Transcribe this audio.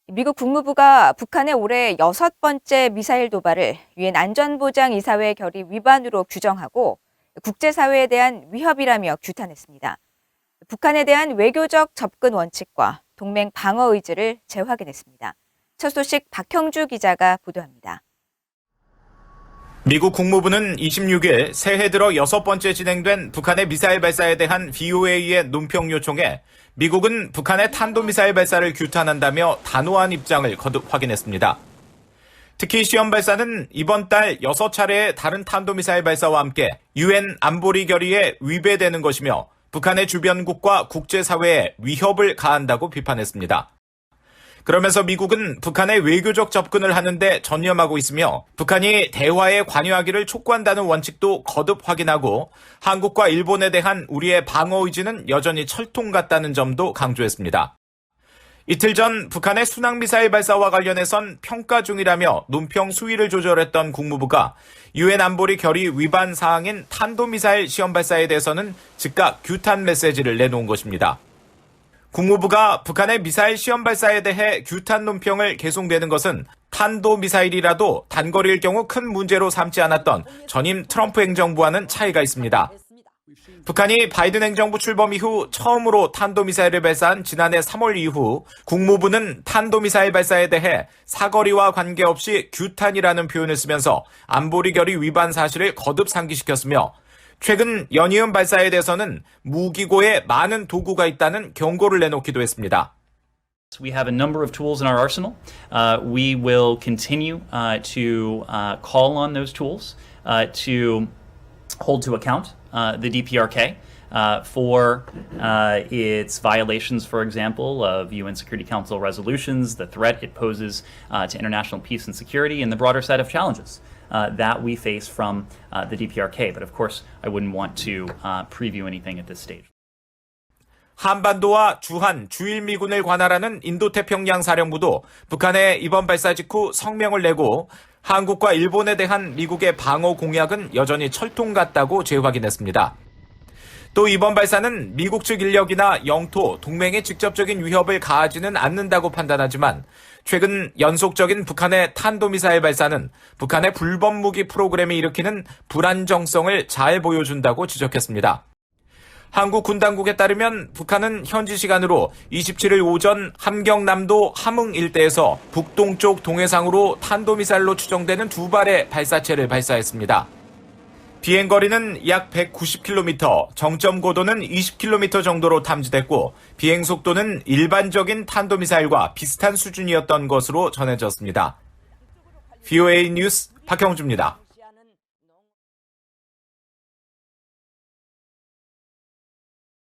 미국 국무부가 북한의 올해 6번째 미사일 도발을 유엔 안전보장이사회 결의 위반으로 규정하고 국제사회에 대한 위협이라며 규탄했습니다. 북한에 대한 외교적 접근 원칙과 동맹 방어 의지를 재확인했습니다. 첫 소식 박형주 기자가 보도합니다. 미국 국무부는 26일 새해 들어 6번째 진행된 북한의 미사일 발사에 대한 VOA의 논평 요청에 미국은 북한의 탄도미사일 발사를 규탄한다며 단호한 입장을 거듭 확인했습니다. 특히 시험 발사는 이번 달 6차례의 다른 탄도미사일 발사와 함께 유엔 안보리 결의에 위배되는 것이며 북한의 주변국과 국제사회에 위협을 가한다고 비판했습니다. 그러면서 미국은 북한의 외교적 접근을 하는데 전념하고 있으며 북한이 대화에 관여하기를 촉구한다는 원칙도 거듭 확인하고 한국과 일본에 대한 우리의 방어 의지는 여전히 철통 같다는 점도 강조했습니다. 이틀 전 북한의 순항미사일 발사와 관련해선 평가 중이라며 논평 수위를 조절했던 국무부가 유엔 안보리 결의 위반 사항인 탄도미사일 시험 발사에 대해서는 즉각 규탄 메시지를 내놓은 것입니다. 국무부가 북한의 미사일 시험 발사에 대해 규탄 논평을 계속내는 것은 탄도미사일이라도 단거리일 경우 큰 문제로 삼지 않았던 전임 트럼프 행정부와는 차이가 있습니다. 북한이 바이든 행정부 출범 이후 처음으로 탄도미사일을 발사한 지난해 3월 이후 국무부는 탄도미사일 발사에 대해 사거리와 관계없이 규탄이라는 표현을 쓰면서 안보리 결의 위반 사실을 거듭 상기시켰으며 최근 연이은 발사에 대해서는 무기고에 많은 도구가 있다는 경고를 내놓기도 했습니다. We have a number of tools in our arsenal. We will continue to call on those tools to hold to account the DPRK for its violations, for example, of UN Security Council resolutions, the threat it poses to international peace and security, and the broader set of challenges that we face from the DPRK. But of course, I wouldn't want to preview anything at this stage. 한반도와 주한, 주일미군을 관할하는 인도태평양 사령부도 북한의 이번 발사 직후 성명을 내고 한국과 일본에 대한 미국의 방어 공약은 여전히 철통 같다고 재확인했습니다. 또 이번 발사는 미국 측 인력이나 영토, 동맹에 직접적인 위협을 가하지는 않는다고 판단하지만 최근 연속적인 북한의 탄도미사일 발사는 북한의 불법 무기 프로그램이 일으키는 불안정성을 잘 보여준다고 지적했습니다. 한국 군 당국에 따르면 북한은 현지 시간으로 27일 오전 함경남도 함흥 일대에서 북동쪽 동해상으로 탄도미사일로 추정되는 2발의 발사체를 발사했습니다. 비행거리는 약 190km, 정점 고도는 20km 정도로 탐지됐고 비행 속도는 일반적인 탄도미사일과 비슷한 수준이었던 것으로 전해졌습니다. VOA 뉴스 박형주입니다.